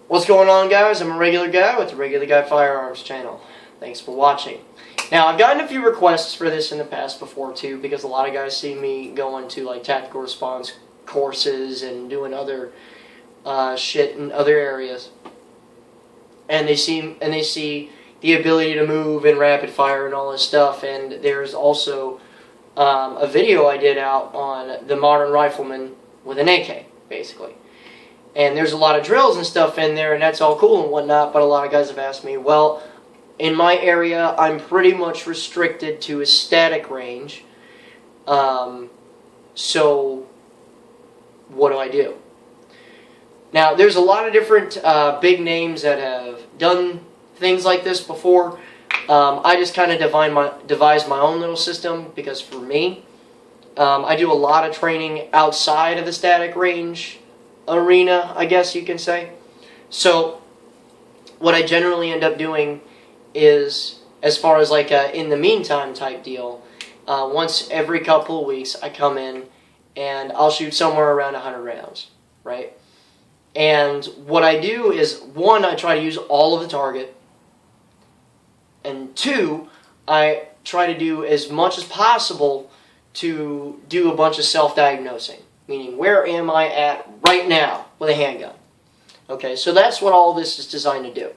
What's going on, guys? I'm a regular guy with the Regular Guy Firearms channel. Thanks for watching. Now, I've gotten a few requests for this in the past before too, because a lot of guys see me going to like tactical response courses and doing other shit in other areas, and they see the ability to move and rapid fire and all this stuff. And there's also a video I did out on the modern rifleman with an AK, basically. And there's a lot of drills and stuff in there, and that's all cool and whatnot, but a lot of guys have asked me, well, in my area, I'm pretty much restricted to a static range. So, what do I do? Now, there's a lot of different big names that have done things like this before. I just kind of devised my own little system, because for me, I do a lot of training outside of the static range arena, I guess you can say. So what I generally end up doing is, as far as like a in the meantime type deal, once every couple of weeks I come in and I'll shoot somewhere around 100 rounds, right? And what I do is, one, I try to use all of the target, and two, I try to do as much as possible to do a bunch of self-diagnosing. Meaning, where am I at right now with a handgun? Okay, so that's what all this is designed to do.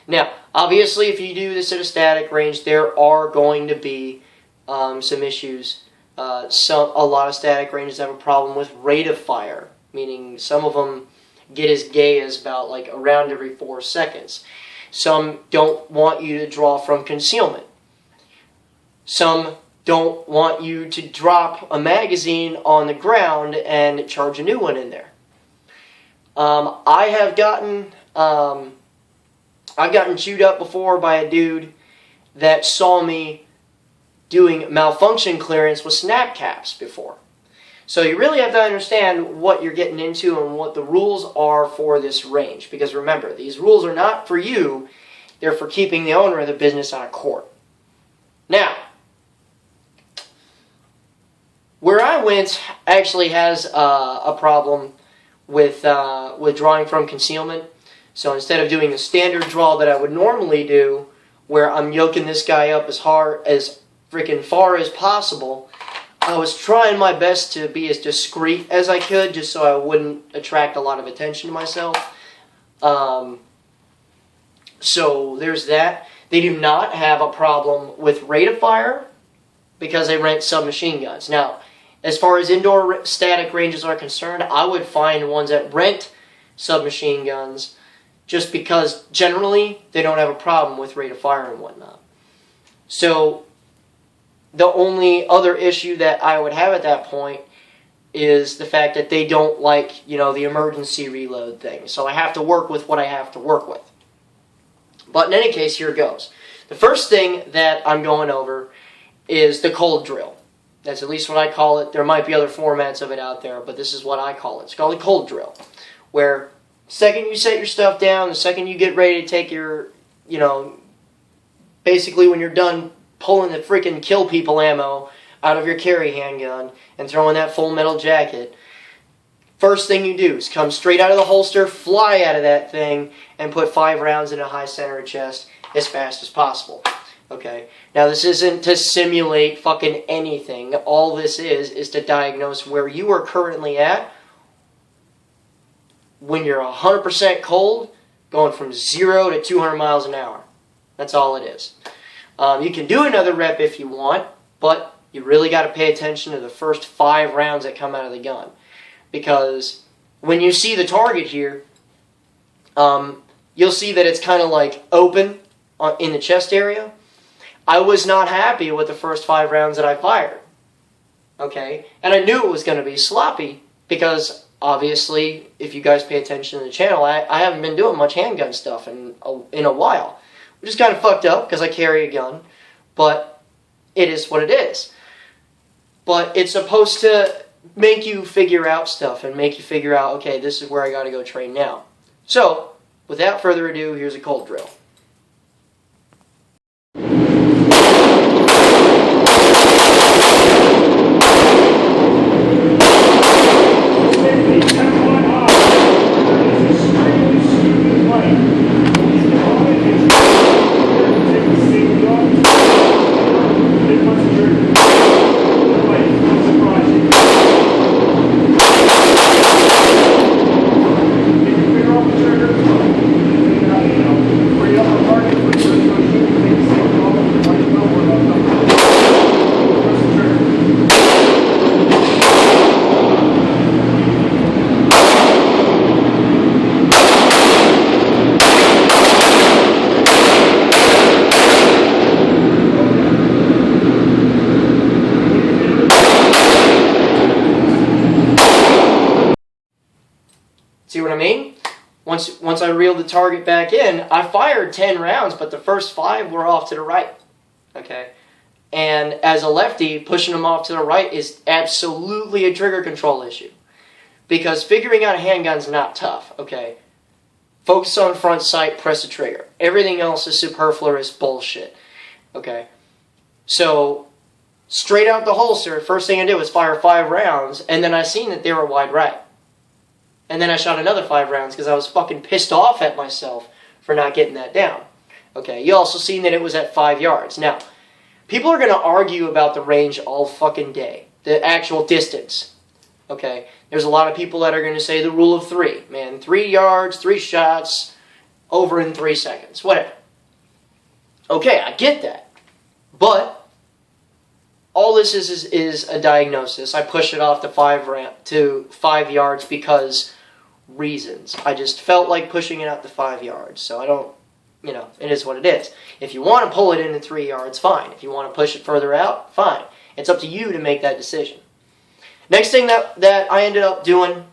Now, obviously, if you do this at a static range, there are going to be some issues. A lot of static ranges have a problem with rate of fire, meaning some of them get as gay as about like a round every 4 seconds. Some don't want you to draw from concealment. Some don't want you to drop a magazine on the ground and charge a new one in there. I've gotten chewed up before by a dude that saw me doing malfunction clearance with snap caps before. So you really have to understand what you're getting into and what the rules are for this range. Because remember, these rules are not for you, they're for keeping the owner of the business out of court. Now, where I went actually has a problem with drawing from concealment. So instead of doing the standard draw that I would normally do, where I'm yoking this guy up as freaking far as possible, I was trying my best to be as discreet as I could, just so I wouldn't attract a lot of attention to myself. So there's that. They do not have a problem with rate of fire, because they rent submachine guns. Now, as far as indoor static ranges are concerned, I would find ones that rent submachine guns, just because generally they don't have a problem with rate of fire and whatnot. So the only other issue that I would have at that point is the fact that they don't like, the emergency reload thing. So I have to work with what I have to work with. But in any case, here it goes. The first thing that I'm going over is the cold drill. That's at least what I call it. There might be other formats of it out there, but this is what I call it. It's called a cold drill, where the second you set your stuff down, the second you get ready to take your, basically when you're done pulling the freaking kill people ammo out of your carry handgun and throwing that full metal jacket, first thing you do is come straight out of the holster, fly out of that thing, and put 5 rounds in a high center of chest as fast as possible. Okay, now this isn't to simulate fucking anything. All this is to diagnose where you are currently at when you're 100% cold, going from 0 to 200 miles an hour. That's all it is. You can do another rep if you want, but you really got to pay attention to the first 5 rounds that come out of the gun. Because when you see the target here, you'll see that it's kind of like open in the chest area. I was not happy with the first 5 rounds that I fired. Okay? And I knew it was going to be sloppy, because obviously, if you guys pay attention to the channel, I haven't been doing much handgun stuff in a while. Which is kind of fucked up, because I carry a gun. But it is what it is. But it's supposed to make you figure out stuff and make you figure out, okay, this is where I got to go train now. So, without further ado, here's a cold drill. what I mean? Once I reeled the target back in, I fired 10 rounds, but the first 5 were off to the right. Okay? And as a lefty, pushing them off to the right is absolutely a trigger control issue. Because figuring out a handgun's not tough, okay? Focus on front sight, press the trigger. Everything else is superfluous bullshit, okay? So, straight out the holster, first thing I did was fire 5 rounds, and then I seen that they were wide right. And then I shot another 5 rounds because I was fucking pissed off at myself for not getting that down. Okay, you also seen that it was at 5 yards. Now, people are going to argue about the range all fucking day. The actual distance. Okay, there's a lot of people that are going to say the rule of 3. Man, 3 yards, 3 shots, over in 3 seconds. Whatever. Okay, I get that. But all this is a diagnosis. I push it off to 5 yards because reasons. I just felt like pushing it out to 5 yards. So I don't, it is what it is. If you want to pull it into 3 yards, fine. If you want to push it further out, fine. It's up to you to make that decision. Next thing that I ended up doing,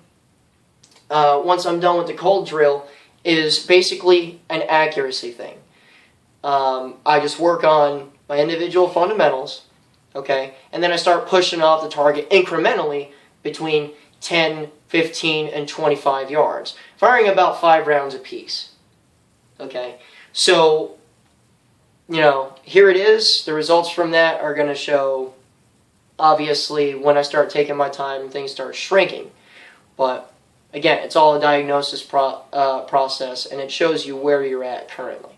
once I'm done with the cold drill, is basically an accuracy thing. I just work on my individual fundamentals, okay, and then I start pushing off the target incrementally between 10, 15, and 25 yards, firing about 5 rounds apiece. Okay, so, here it is. The results from that are going to show, obviously, when I start taking my time, things start shrinking. But, again, it's all a diagnosis process, and it shows you where you're at currently.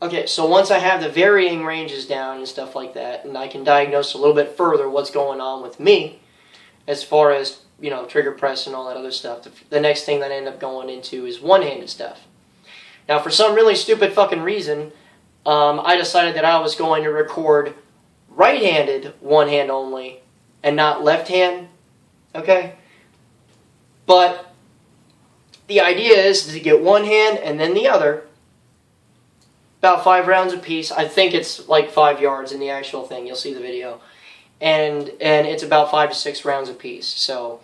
Okay, so once I have the varying ranges down and stuff like that, and I can diagnose a little bit further what's going on with me, as far as, trigger press and all that other stuff, the next thing that I end up going into is one-handed stuff. Now, for some really stupid fucking reason, I decided that I was going to record right-handed, one hand only, and not left hand, okay? But the idea is to get one hand and then the other, about 5 rounds apiece. I think it's like 5 yards in the actual thing. You'll see the video. And it's about 5 to 6 rounds apiece. So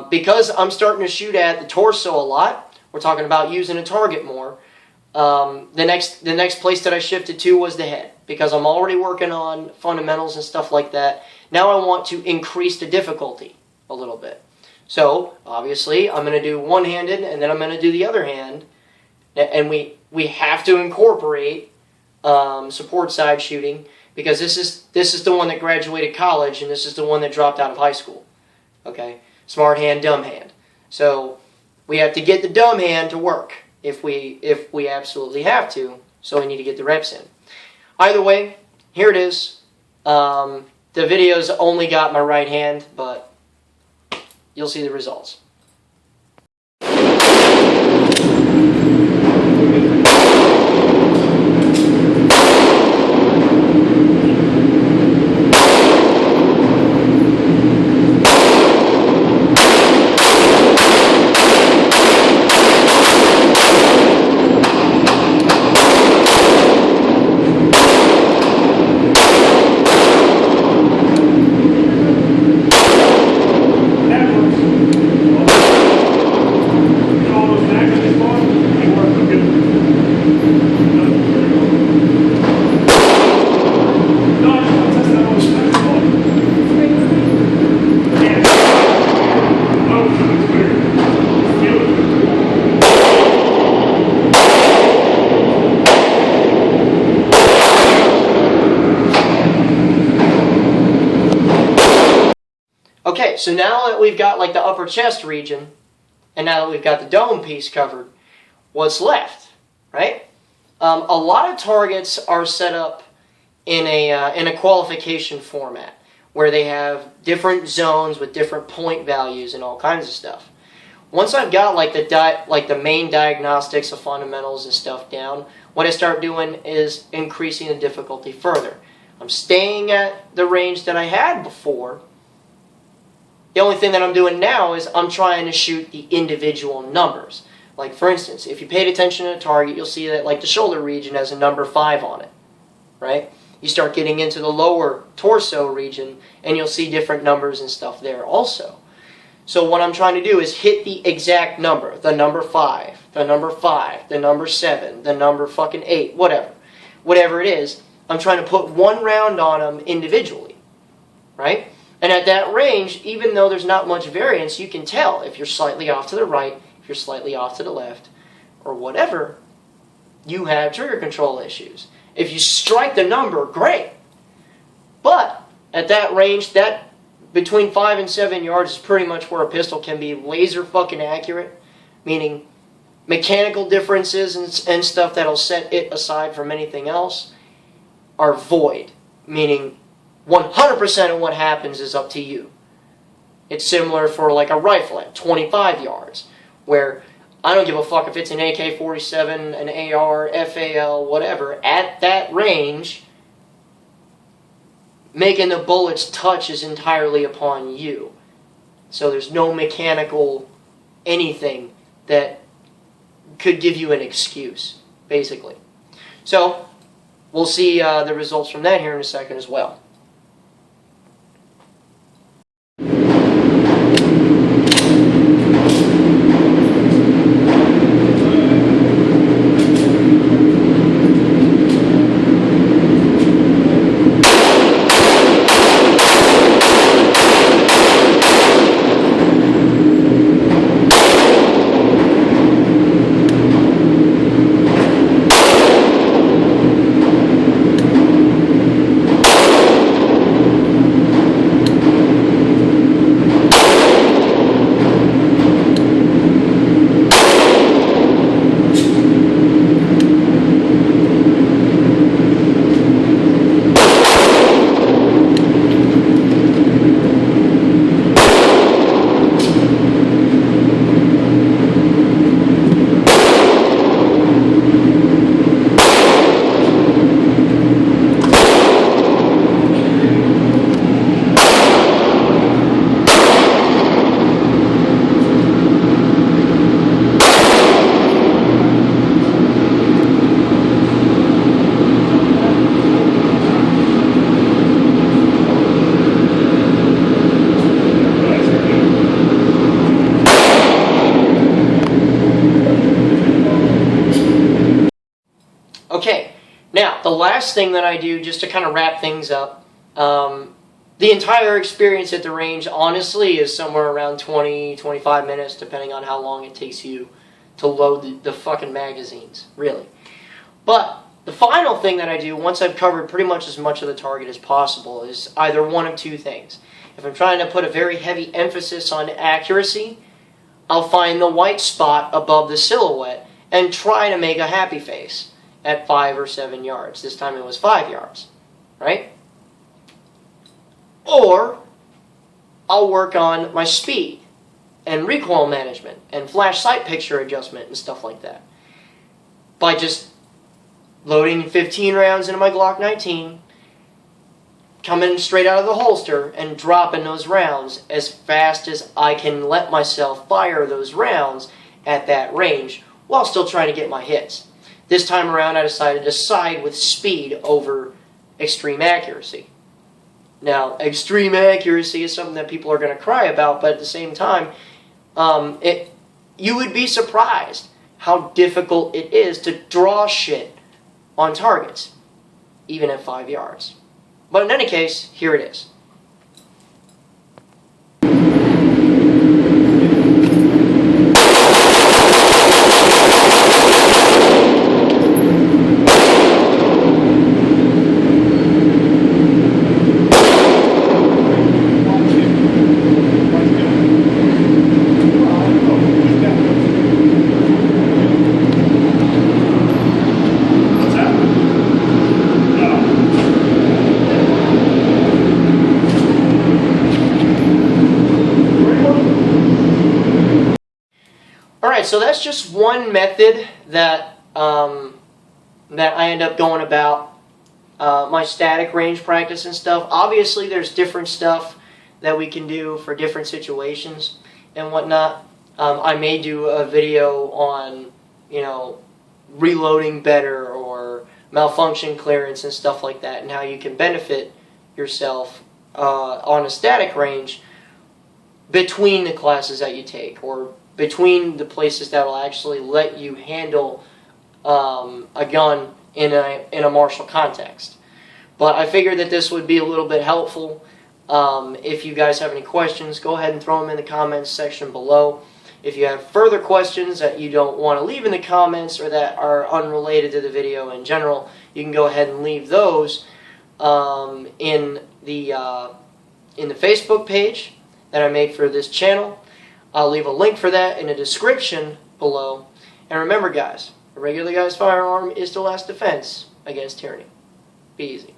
because I'm starting to shoot at the torso a lot, we're talking about using a target more. The next place that I shifted to was the head, because I'm already working on fundamentals and stuff like that. Now I want to increase the difficulty a little bit. So obviously I'm going to do one-handed, and then I'm going to do the other hand, and we have to incorporate support side shooting, because this is the one that graduated college, and this is the one that dropped out of high school. Okay, smart hand, dumb hand. So we have to get the dumb hand to work if we absolutely have to. So we need to get the reps in. Either way, here it is. The video's only got my right hand, but you'll see the results. Okay, so now that we've got like the upper chest region, and now that we've got the dome piece covered, what's left, right? A lot of targets are set up in a qualification format, where they have different zones with different point values and all kinds of stuff. Once I've got like the main diagnostics of fundamentals and stuff down, what I start doing is increasing the difficulty further. I'm staying at the range that I had before. The only thing that I'm doing now is I'm trying to shoot the individual numbers. Like for instance, if you paid attention to the target, you'll see that like the shoulder region has a number 5 on it, right? You start getting into the lower torso region and you'll see different numbers and stuff there also. So what I'm trying to do is hit the exact number, the number 5, the number 5, the number 7, the number fucking 8, whatever it is. I'm trying to put one round on them individually, right? And at that range, even though there's not much variance, you can tell if you're slightly off to the right, if you're slightly off to the left, or whatever, you have trigger control issues. If you strike the number, great. But at that range, that between 5 and 7 yards is pretty much where a pistol can be laser fucking accurate, meaning mechanical differences and stuff that'll set it aside from anything else are void, meaning 100% of what happens is up to you. It's similar for like a rifle at 25 yards, where I don't give a fuck if it's an AK-47, an AR, FAL, whatever. At that range, making the bullets touch is entirely upon you. So there's no mechanical anything that could give you an excuse, basically. So we'll see the results from that here in a second as well. thing that I do, just to kind of wrap things up, the entire experience at the range, honestly, is somewhere around 20-25 minutes, depending on how long it takes you to load the fucking magazines, really. But the final thing that I do, once I've covered pretty much as much of the target as possible, is either one of two things. If I'm trying to put a very heavy emphasis on accuracy, I'll find the white spot above the silhouette and try to make a happy face at 5 or 7 yards. This time it was 5 yards, right? Or I'll work on my speed and recoil management and flash sight picture adjustment and stuff like that by just loading 15 rounds into my Glock 19, coming straight out of the holster and dropping those rounds as fast as I can let myself fire those rounds at that range while still trying to get my hits. This time around I decided to side with speed over extreme accuracy. Now, extreme accuracy is something that people are going to cry about, but at the same time, you would be surprised how difficult it is to draw shit on targets, even at 5 yards. But in any case, here it is. Alright, so that's just one method that that I end up going about my static range practice and stuff. Obviously, there's different stuff that we can do for different situations and whatnot. I may do a video on, you know, reloading better or malfunction clearance and stuff like that, and how you can benefit yourself on a static range between the classes that you take, or between the places that will actually let you handle a gun in a martial context. But I figured that this would be a little bit helpful. If you guys have any questions, go ahead and throw them in the comments section below. If you have further questions that you don't want to leave in the comments or that are unrelated to the video in general, you can go ahead and leave those in the Facebook page that I made for this channel. I'll leave a link for that in the description below. And remember, guys, a regular guy's firearm is the last defense against tyranny. Be easy.